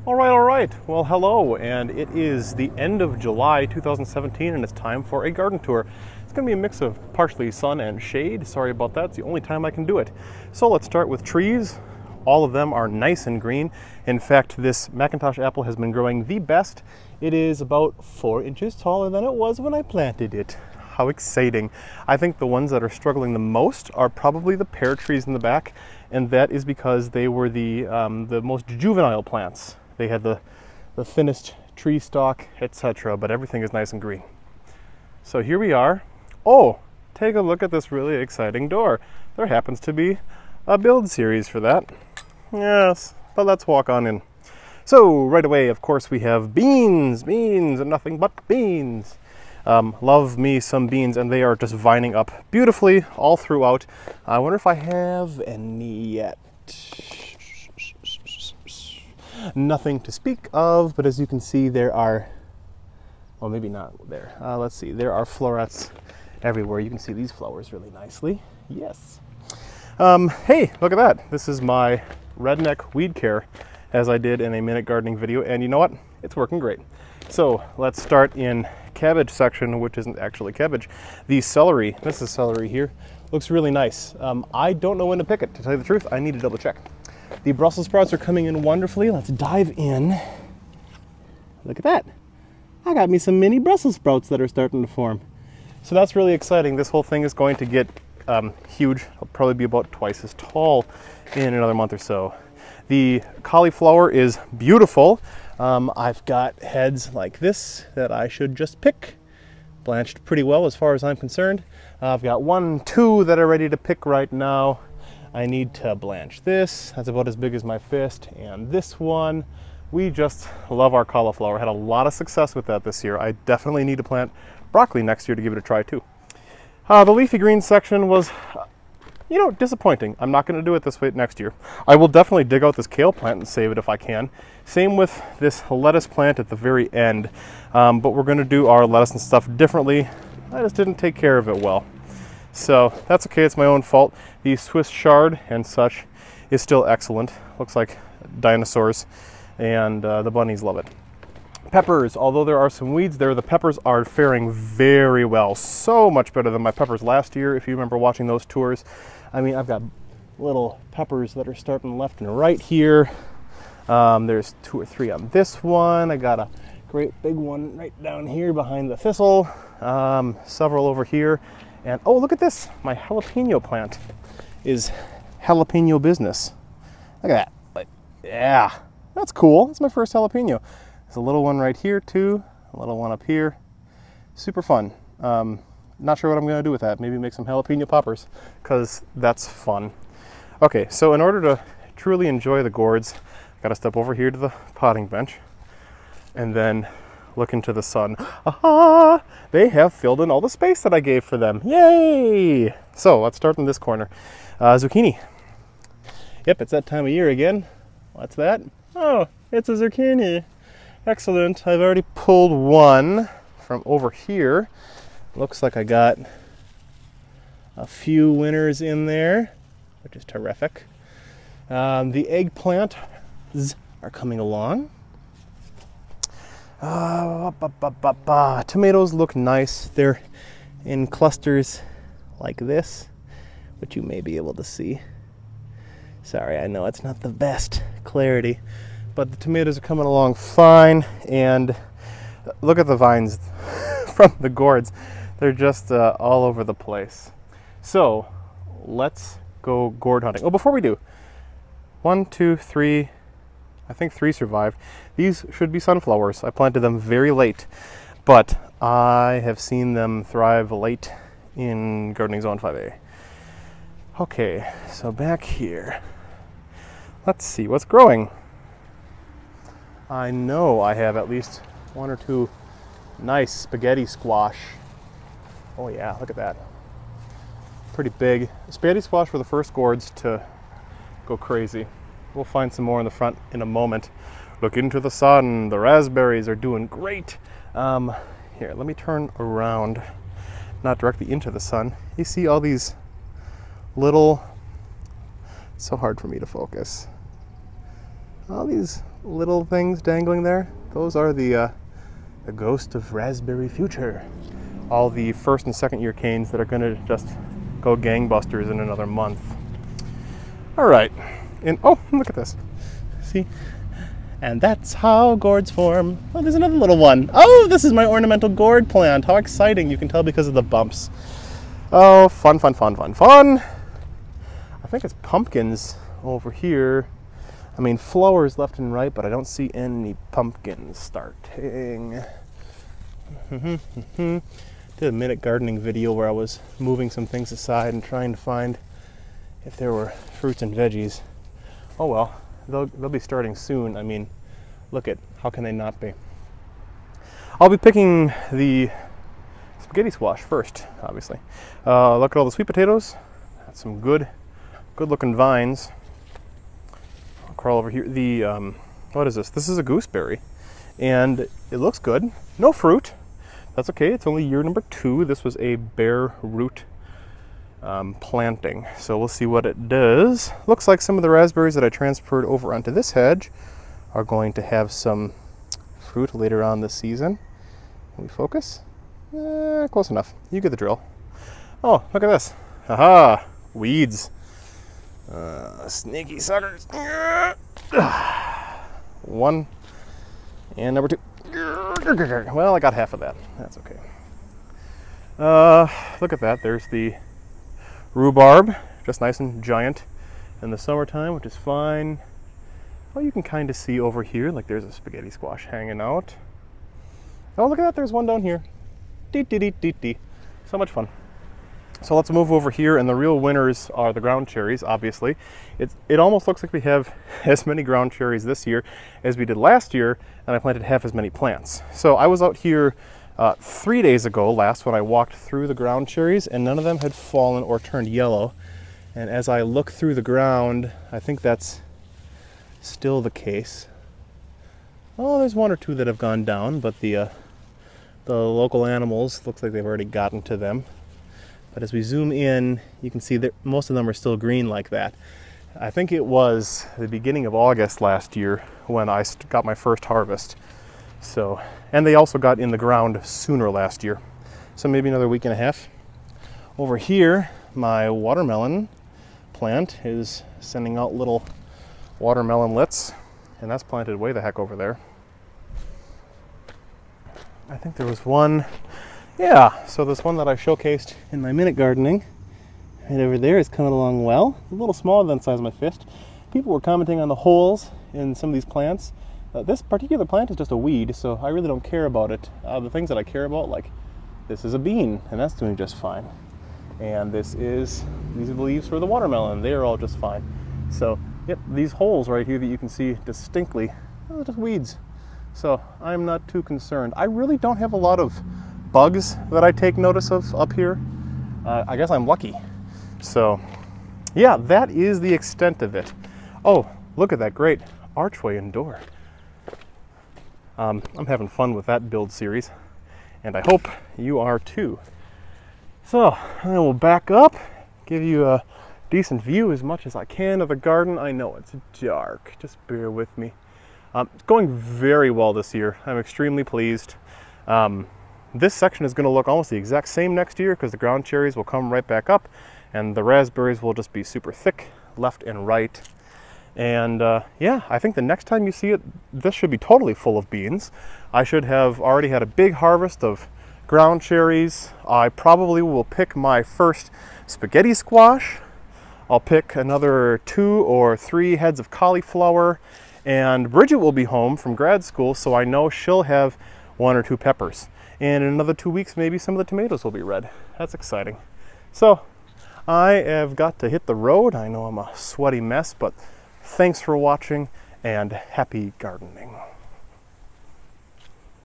All right. Well, hello, and it is the end of July 2017, and it's time for a garden tour. It's going to be a mix of partially sun and shade. Sorry about that. It's the only time I can do it. So let's start with trees. All of them are nice and green. In fact, this Macintosh apple has been growing the best. It is about 4 inches taller than it was when I planted it. How exciting. I think the ones that are struggling the most are probably the pear trees in the back, and that is because they were the most juvenile plants. They had the thinnest tree stalk, etc., but everything is nice and green. So here we are. Oh, take a look at this really exciting door. There happens to be a build series for that. Yes, but let's walk on in. So right away, of course, we have beans, and nothing but beans. Love me some beans, and they are just vining up beautifully all throughout. I wonder if I have any yet. Nothing to speak of, but as you can see, there are, well, maybe not there. Let's see, there are florets everywhere. You can see these flowers really nicely. Yes. Hey, look at that. This is my redneck weed care, as I did in a minute gardening video, and you know what? It's working great. So let's start in cabbage section, which isn't actually cabbage. The celery, this is celery here, looks really nice. I don't know when to pick it, to tell you the truth. I need to double check. The Brussels sprouts are coming in wonderfully. Let's dive in. Look at that. I got me some mini Brussels sprouts that are starting to form. So that's really exciting. This whole thing is going to get huge. It'll probably be about twice as tall in another month or so. The cauliflower is beautiful. I've got heads like this that I should just pick. Blanched pretty well as far as I'm concerned. I've got 1, 2 that are ready to pick right now. I need to blanch this. That's about as big as my fist. And this one, we just love our cauliflower. Had a lot of success with that this year. I definitely need to plant broccoli next year to give it a try too. The leafy green section was, you know, disappointing. I'm not going to do it this way next year. I will definitely dig out this kale plant and save it if I can. Same with this lettuce plant at the very end. But we're going to do our lettuce and stuff differently. I just didn't take care of it well. So that's okay, it's my own fault. The Swiss chard and such is still excellent. Looks like dinosaurs, and the bunnies love it. Peppers, although there are some weeds there, the peppers are faring very well. So much better than my peppers last year, if you remember watching those tours. I mean, I've got little peppers that are starting left and right here. There's 2 or 3 on this one. I got a great big one right down here behind the thistle. Several over here. And oh, look at this. My jalapeno plant is jalapeno business. Look at that. Like, yeah, that's cool. That's my first jalapeno. There's a little one right here too. A little one up here. Super fun. Not sure what I'm going to do with that. Maybe make some jalapeno poppers, because that's fun. Okay, so in order to truly enjoy the gourds, I got to step over here to the potting bench and then look into the sun. Aha! They have filled in all the space that I gave for them. Yay! So let's start in this corner. Zucchini. Yep, it's that time of year again. What's that? Oh, it's a zucchini. Excellent. I've already pulled one from over here. Looks like I got a few winners in there, which is terrific. The eggplant are coming along. Tomatoes look nice. They're in clusters like this, which you may be able to see. Sorry, I know it's not the best clarity, but the tomatoes are coming along fine. And look at the vines from the gourds. They're just all over the place. So let's go gourd hunting. Oh, before we do, 1, 2, 3, I think 3 survived. These should be sunflowers. I planted them very late, but I have seen them thrive late in Gardening Zone 5A. Okay, so back here. Let's see what's growing. I know I have at least 1 or 2 nice spaghetti squash. Oh yeah, look at that. Pretty big. Spaghetti squash were the first gourds to go crazy. We'll find some more in the front in a moment. Look into the sun. The raspberries are doing great. Here, let me turn around, not directly into the sun. You see all these little, it's so hard for me to focus. All these little things dangling there, those are the ghost of raspberry future. All the first and second year canes that are gonna just go gangbusters in another month. All right, and oh, look at this. See? And that's how gourds form. Oh, there's another little one. Oh, this is my ornamental gourd plant. How exciting. You can tell because of the bumps. Oh, fun, fun, fun, fun, fun. I think it's pumpkins over here. I mean, flowers left and right, but I don't see any pumpkins starting. Did a minute gardening video where I was moving some things aside and trying to find if there were fruits and veggies. Oh well, they'll be starting soon. I mean, look at, how can they not be? I'll be picking the spaghetti squash first, obviously. Look at all the sweet potatoes. That's some good looking vines. I'll crawl over here. The what is this? This is a gooseberry, and it looks good. No fruit. That's okay. It's only year number 2. This was a bare root planting, so we'll see what it does. Looks like some of the raspberries that I transferred over onto this hedge are going to have some fruit later on this season. Can we focus? Close enough. You get the drill. Oh, look at this. Haha, weeds. Sneaky suckers. One and number 2. Well, I got half of that. That's okay. Look at that. There's the rhubarb, just nice and giant in the summertime, which is fine. Well, you can kind of see over here, like there's a spaghetti squash hanging out. Oh, look at that. There's one down here. Dee dee dee dee dee. So much fun. So let's move over here, and the real winners are the ground cherries, obviously. It almost looks like we have as many ground cherries this year as we did last year, and I planted half as many plants. So I was out here 3 days ago last when I walked through the ground cherries, and none of them had fallen or turned yellow. And as I look through the ground, I think that's still the case. Oh, there's 1 or 2 that have gone down, but the local animals, looks like they've already gotten to them. But as we zoom in, you can see that most of them are still green like that. I think it was the beginning of August last year when I got my first harvest. So, and they also got in the ground sooner last year. So maybe another week and a half. Over here, my watermelon plant is sending out little watermelonlets, and that's planted way the heck over there. I think there was one. Yeah, so this one that I showcased in my minute gardening right over there is coming along well. A little smaller than the size of my fist. People were commenting on the holes in some of these plants. This particular plant is just a weed, so I really don't care about it. The things that I care about, like this is a bean, and that's doing just fine. And these are the leaves for the watermelon. They are all just fine. So, yep, these holes right here that you can see distinctly, those are just weeds. So I'm not too concerned. I really don't have a lot of bugs that I take notice of up here. I guess I'm lucky. So yeah, that is the extent of it. Oh, look at that great archway and door. I'm having fun with that build series, and I hope you are too. So I will back up, give you a decent view as much as I can of the garden. I know it's dark, just bear with me. It's going very well this year. I'm extremely pleased. This section is going to look almost the exact same next year because the ground cherries will come right back up and the raspberries will just be super thick left and right. And yeah, I think the next time you see it, this should be totally full of beans. I should have already had a big harvest of ground cherries. I probably will pick my first spaghetti squash. I'll pick another 2 or 3 heads of cauliflower, and Bridget will be home from grad school, so I know she'll have 1 or 2 peppers. And in another 2 weeks, maybe some of the tomatoes will be red. That's exciting. So I have got to hit the road. I know I'm a sweaty mess, but thanks for watching and happy gardening.